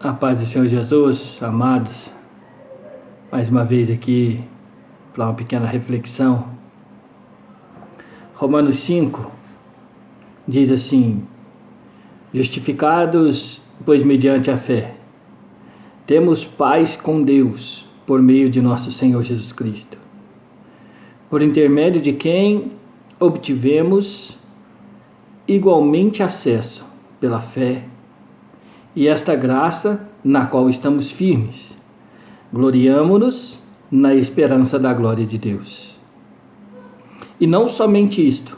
A paz do Senhor Jesus, amados, mais uma vez aqui para uma pequena reflexão. Romanos 5 diz assim: justificados, pois mediante a fé, temos paz com Deus por meio de nosso Senhor Jesus Cristo, por intermédio de quem obtivemos igualmente acesso pela fé e esta graça na qual estamos firmes. Gloriamo-nos na esperança da glória de Deus. E não somente isto,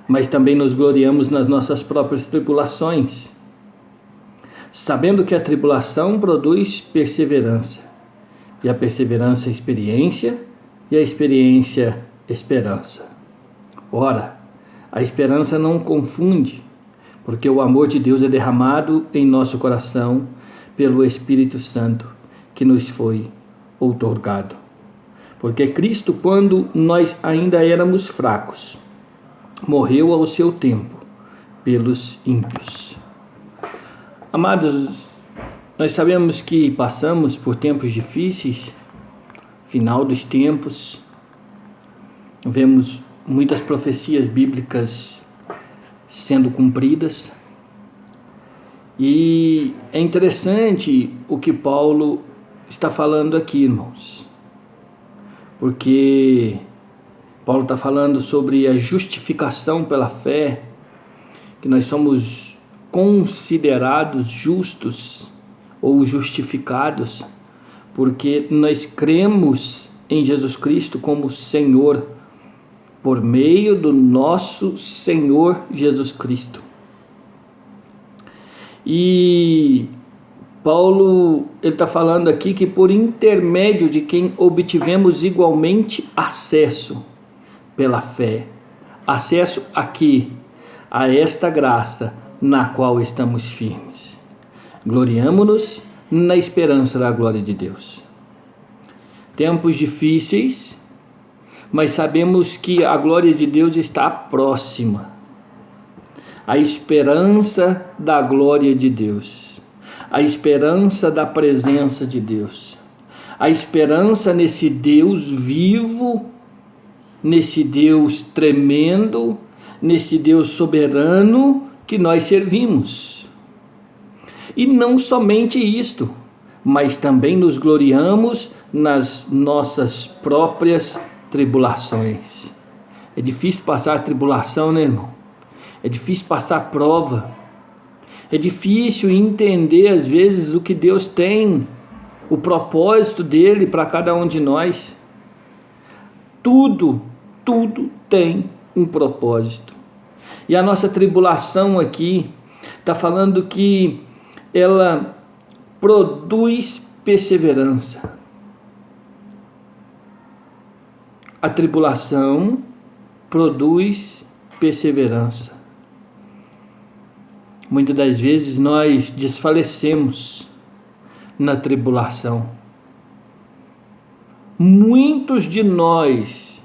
mas também nos gloriamos nas nossas próprias tribulações, sabendo que a tribulação produz perseverança, e a perseverança experiência, e a experiência esperança. Ora, a esperança não confunde, porque o amor de Deus é derramado em nosso coração pelo Espírito Santo que nos foi outorgado. Porque Cristo, quando nós ainda éramos fracos, morreu ao seu tempo pelos ímpios. Amados, nós sabemos que passamos por tempos difíceis, final dos tempos, vemos muitas profecias bíblicas sendo cumpridas, e é interessante o que Paulo está falando aqui, irmãos, porque Paulo está falando sobre a justificação pela fé, que nós somos considerados justos ou justificados porque nós cremos em Jesus Cristo como Senhor, por meio do nosso Senhor Jesus Cristo. E Paulo está falando aqui que por intermédio de quem obtivemos igualmente acesso pela fé. Acesso aqui, a esta graça na qual estamos firmes. Gloriamo-nos na esperança da glória de Deus. Tempos difíceis, mas sabemos que a glória de Deus está próxima. A esperança da glória de Deus. A esperança da presença de Deus. A esperança nesse Deus vivo, nesse Deus tremendo, nesse Deus soberano que nós servimos. E não somente isto, mas também nos gloriamos nas nossas próprias tribulações. É difícil passar tribulação, né, irmão? É difícil passar prova. É difícil entender, às vezes, o que Deus tem, o propósito dele para cada um de nós. Tudo tem um propósito. E a nossa tribulação aqui está falando que ela produz perseverança. A tribulação produz perseverança. Muitas das vezes nós desfalecemos na tribulação. Muitos de nós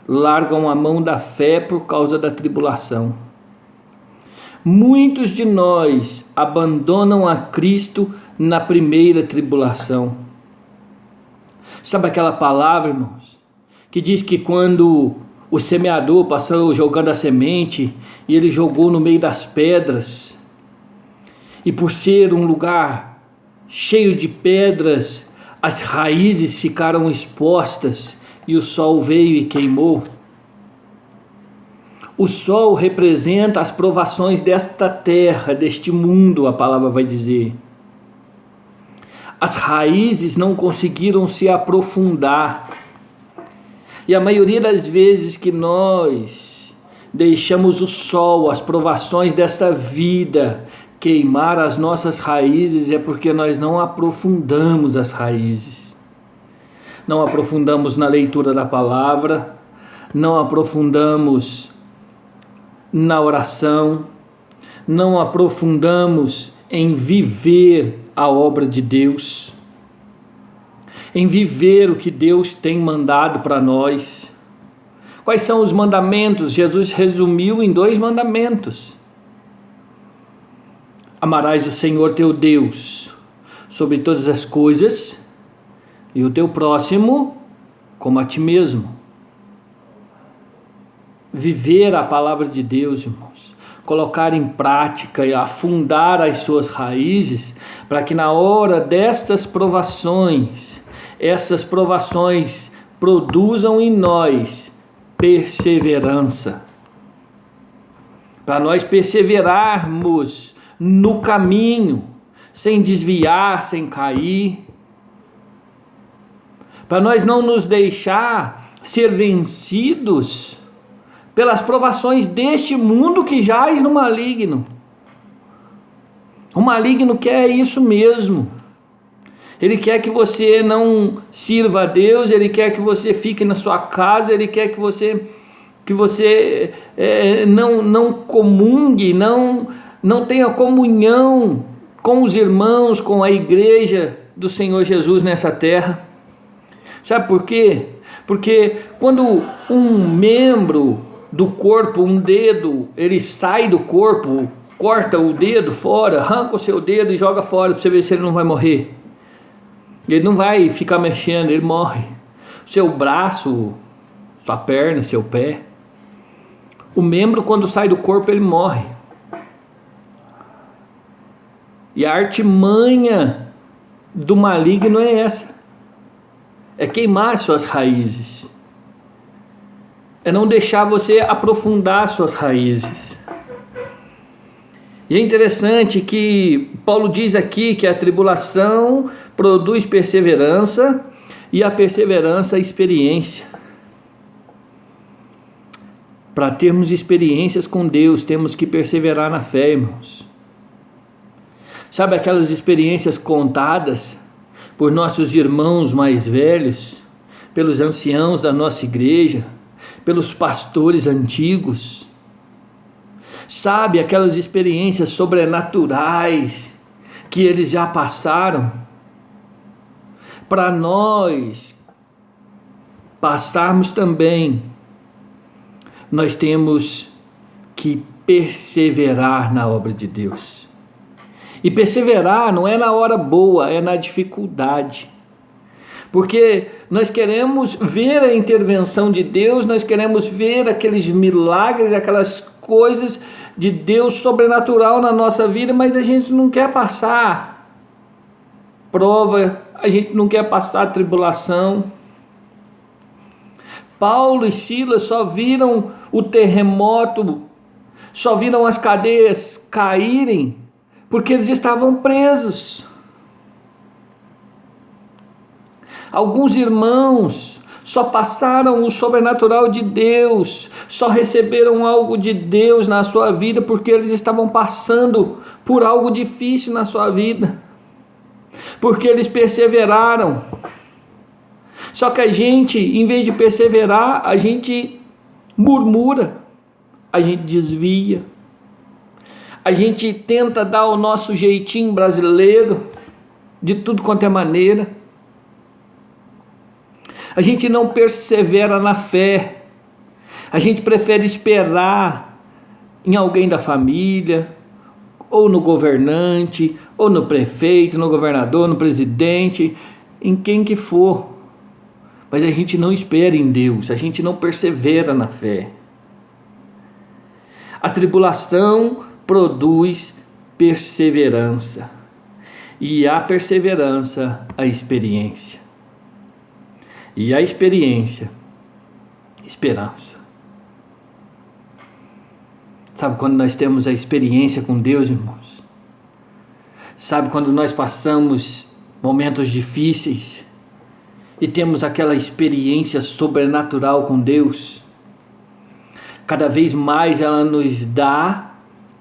largam a mão da fé por causa da tribulação. Muitos de nós abandonam a Cristo na primeira tribulação. Sabe aquela palavra, irmãos, que diz que quando o semeador passou jogando a semente e ele jogou no meio das pedras, e por ser um lugar cheio de pedras, as raízes ficaram expostas e o sol veio e queimou? O sol representa as provações desta terra, deste mundo, a palavra vai dizer. As raízes não conseguiram se aprofundar. E a maioria das vezes que nós deixamos o sol, as provações desta vida, queimar as nossas raízes, é porque nós não aprofundamos as raízes. Não aprofundamos na leitura da palavra, não aprofundamos na oração, não aprofundamos em viver a obra de Deus, em viver o que Deus tem mandado para nós. Quais são os mandamentos? Jesus resumiu em 2 mandamentos. Amarás o Senhor teu Deus sobre todas as coisas, e o teu próximo como a ti mesmo. Viver a palavra de Deus, irmãos, colocar em prática e afundar as suas raízes, para que na hora destas provações, essas provações produzam em nós perseverança. Para nós perseverarmos no caminho, sem desviar, sem cair. Para nós não nos deixar ser vencidos pelas provações deste mundo que jaz no maligno. O maligno quer isso mesmo. Ele quer que você não sirva a Deus, ele quer que você fique na sua casa, ele quer que você não comungue, não tenha comunhão com os irmãos, com a igreja do Senhor Jesus nessa terra. Sabe por quê? Porque quando um membro do corpo, um dedo, ele sai do corpo, corta o dedo fora, arranca o seu dedo e joga fora para você ver se ele não vai morrer. Ele não vai ficar mexendo, ele morre. Seu braço, sua perna, seu pé. O membro, quando sai do corpo, ele morre. E a artimanha do maligno é essa. É queimar suas raízes. É não deixar você aprofundar suas raízes. E é interessante que Paulo diz aqui que a tribulação produz perseverança e a perseverança experiência. Para termos experiências com Deus, temos que perseverar na fé, irmãos. Sabe aquelas experiências contadas por nossos irmãos mais velhos, pelos anciãos da nossa igreja, pelos pastores antigos? Sabe aquelas experiências sobrenaturais que eles já passaram? Para nós passarmos também, nós temos que perseverar na obra de Deus. E perseverar não é na hora boa, é na dificuldade. Porque nós queremos ver a intervenção de Deus, nós queremos ver aqueles milagres, aquelas coisas de Deus sobrenatural na nossa vida, mas a gente não quer passar prova, a gente não quer passar tribulação. Paulo e Silas só viram o terremoto, só viram as cadeias caírem, porque eles estavam presos. Alguns irmãos só passaram o sobrenatural de Deus, só receberam algo de Deus na sua vida porque eles estavam passando por algo difícil na sua vida, porque eles perseveraram. Só que a gente, em vez de perseverar, a gente murmura, a gente desvia, a gente tenta dar o nosso jeitinho brasileiro, de tudo quanto é maneira. A gente não persevera na fé, a gente prefere esperar em alguém da família, ou no governante, ou no prefeito, no governador, no presidente, em quem que for. Mas a gente não espera em Deus, a gente não persevera na fé. A tribulação produz perseverança, e a perseverança, a experiência. E a experiência, esperança. Sabe quando nós temos a experiência com Deus, irmãos? Sabe quando nós passamos momentos difíceis e temos aquela experiência sobrenatural com Deus? Cada vez mais ela nos dá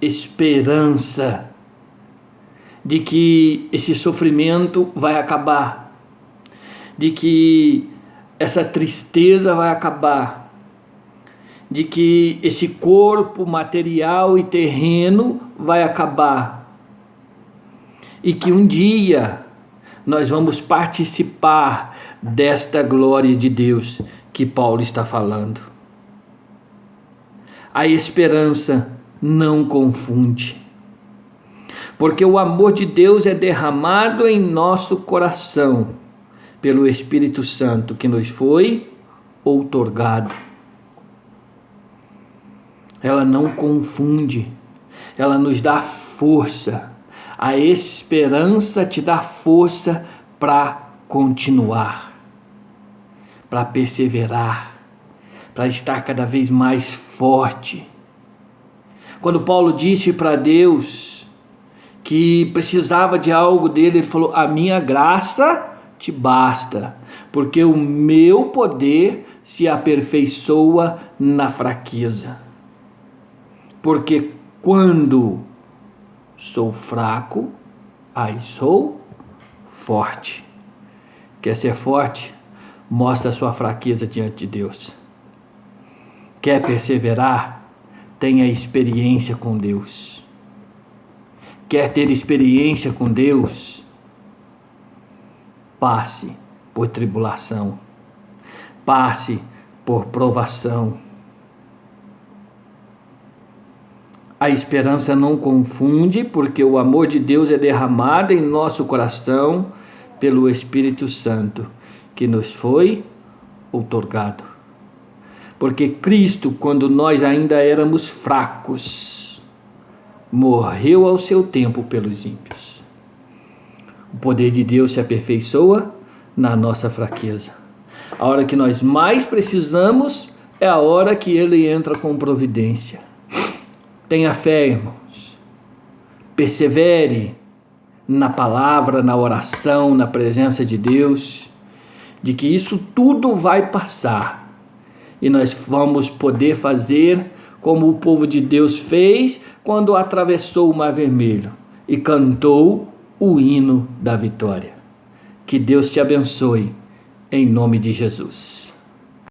esperança de que esse sofrimento vai acabar, de que essa tristeza vai acabar, de que esse corpo material e terreno vai acabar, e que um dia nós vamos participar desta glória de Deus que Paulo está falando. A esperança não confunde. Porque o amor de Deus é derramado em nosso coração pelo Espírito Santo que nos foi outorgado. Ela não confunde, ela nos dá força. A esperança te dá força para continuar, para perseverar, para estar cada vez mais forte. Quando Paulo disse para Deus que precisava de algo dele, ele falou: a minha graça te basta, porque o meu poder se aperfeiçoa na fraqueza. Porque quando sou fraco, aí sou forte. Quer ser forte? Mostra a sua fraqueza diante de Deus. Quer perseverar? Tenha experiência com Deus. Quer ter experiência com Deus? Passe por tribulação. Passe por provação. A esperança não confunde, porque o amor de Deus é derramado em nosso coração pelo Espírito Santo, que nos foi outorgado. Porque Cristo, quando nós ainda éramos fracos, morreu ao seu tempo pelos ímpios. O poder de Deus se aperfeiçoa na nossa fraqueza. A hora que nós mais precisamos é a hora que Ele entra com providência. Tenha fé, irmãos. Persevere na palavra, na oração, na presença de Deus, de que isso tudo vai passar. E nós vamos poder fazer como o povo de Deus fez quando atravessou o Mar Vermelho e cantou o hino da vitória. Que Deus te abençoe, em nome de Jesus.